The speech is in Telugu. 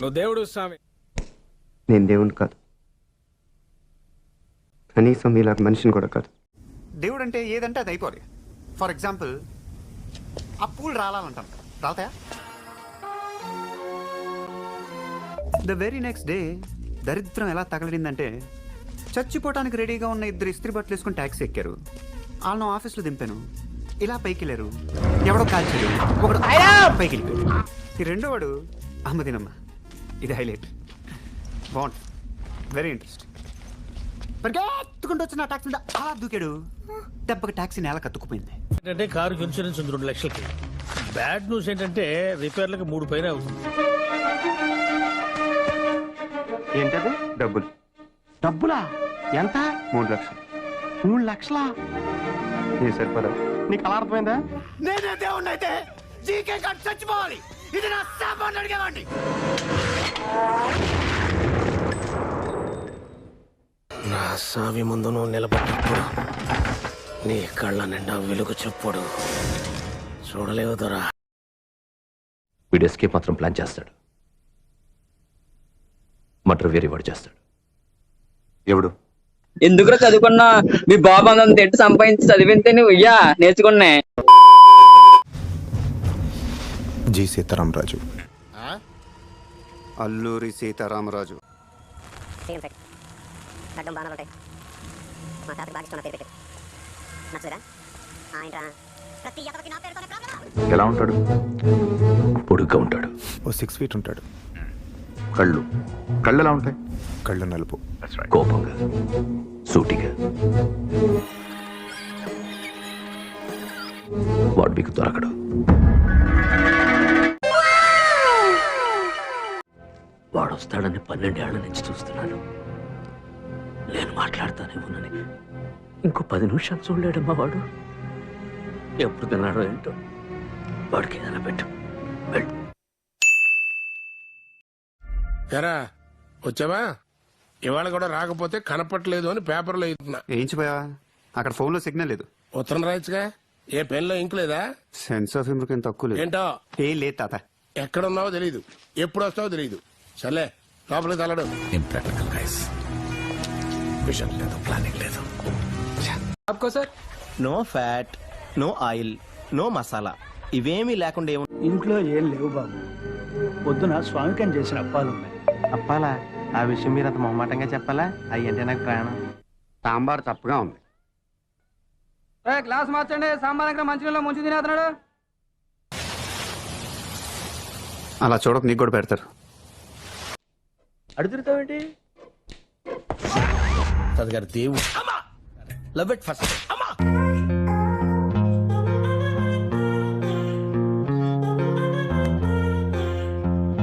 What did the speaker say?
నువ్వు దేవుడు స్వామి. నేను దేవుని కాదు, కనీసం మీలాగా మనిషిని కూడా కాదు. దేవుడు అంటే ఏదంటే అది అయిపోవాలి. ఫర్ ఎగ్జాంపుల్, ఆ పూలు రాలాలంటాం, రాతాయా? ద వెరీ నెక్స్ట్ డే దరిద్రం ఎలా తగలడిందంటే, చచ్చిపోవటానికి రెడీగా ఉన్న ఇద్దరు ఇస్త్రీ బట్టలు వేసుకుని ట్యాక్సీ ఎక్కారు. వాళ్ళను ఆఫీస్లో దింపాను. ఇలా పైకి వెళ్ళారు, ఎవడో కాల్చాడు, ఒకడు పైకి వెళ్ళిపోయాడు. ఈ రెండో వాడు అమ్మదినమ్మ. ఇది హైలైట్, బాగుంటుంది, వెరీ ఇంట్రెస్ట్. పరిగెత్తుకుంటూ వచ్చిన ట్యాక్సీ మీద అలా దూకాడు. దెబ్బకి ట్యాక్సీ నేల కత్తుకుపోయింది. ఏంటంటే కారుకి ఇన్సూరెన్స్ ఉంది 2 లక్షలకి. బ్యాడ్ న్యూస్ ఏంటంటే రిపేర్లకు 3 పైన అవుతుంది. ఏంటది? డబ్బులు. డబ్బులా? ఎంత? 3 లక్షలు. 3 లక్షలా? ఏ సరిపడా? నీకు అలా అర్థమైందా? నేనే దేవుణ్ణి అయితే జీకే కట్ చచ్చిపోవాలి. ఇది నా శాపాన్ని అడిగేవాడి. నా సావి ముందు నువ్వు నిలబడ్డప్పుడు నీ కళ్ళ నిండా వెలుగు చెప్పుడు చూడలేవు దొరా. వీడు ఎస్కేప్ మాత్రం ప్లాన్ చేస్తాడు, మటర్ వేరే వాడు చేస్తాడు. ఎవడు? ఎందుకు చదువుకున్నా? మీ బాబు అంత తిట్టి సంపాదించి చదివితే నువ్వు ఇయ్యా నేర్చుకున్నా. జి సీతారామరాజు. అల్లూరి సీతారామరాజు. ఎలా ఉంటాడు? పొడుగ్గా ఉంటాడు, ఓ 6 feet ఉంటాడు. కళ్ళు ఎలా ఉంటాయి? కళ్ళు నలుపు. కోపంగా, సూటిగా. వాడు మీకు దొరకడు. వాడు వస్తాడని 12 ఏళ్ల నుంచి చూస్తున్నాను. నేను మాట్లాడతానే ఉన్నాను. ఇంకో 10 నిమిషాలు చూడలేడమ్మా వాడు. ఎప్పుడు తిన్నాడో ఏంటో. వాడికి ఏదైనా పెట్టు. వెళ్ళు. ఎరా వచ్చావా? ఇవాళ కూడా రాకపోతే కనపట్లేదు అని పేపర్లో ఇస్తున్నా. ఏంచిపోయా? అక్కడ ఫోన్లో సిగ్నల్ లేదు. ఉత్తరం రాయచ్చుగా. ఏ పెన్లో ఇంక్ లేదా? సెన్స్ ఆఫ్ హ్యూమర్ కింద తక్కువ లేదు. ఏంటో ఏం లేదు తాత. ఎక్కడున్నావో తెలీదు, ఎప్పుడు వస్తావో తెలీదు. సర్లే లోపలికి తల్లడు. Impractical guys. విజన్ లేదు, ప్లానింగ్ లేదు. आपको sir no fat, no oil, no masala, ఇవేమీ లేకుండా ఇంట్లో ఏం లేవు బాబు. పొద్దున స్వామికం చేసిన అప్పాలున్నాయి. అప్పాలా? ఆ విషయం మీరు అంత మొహమాటంగా చెప్పాలా? అయ్యంటే నాకు ప్రాణం. సాంబార్ తప్పుగా ఉంది. గ్లాస్ మార్చండి. సాంబార్ మంచినీళ్ళు ముంచి తినేస్తున్నాడు. అలా చూడక నీకు కూడా పెడతారు. అడుగుతావేంటి? చదిగారు దేవుడు. Love it first.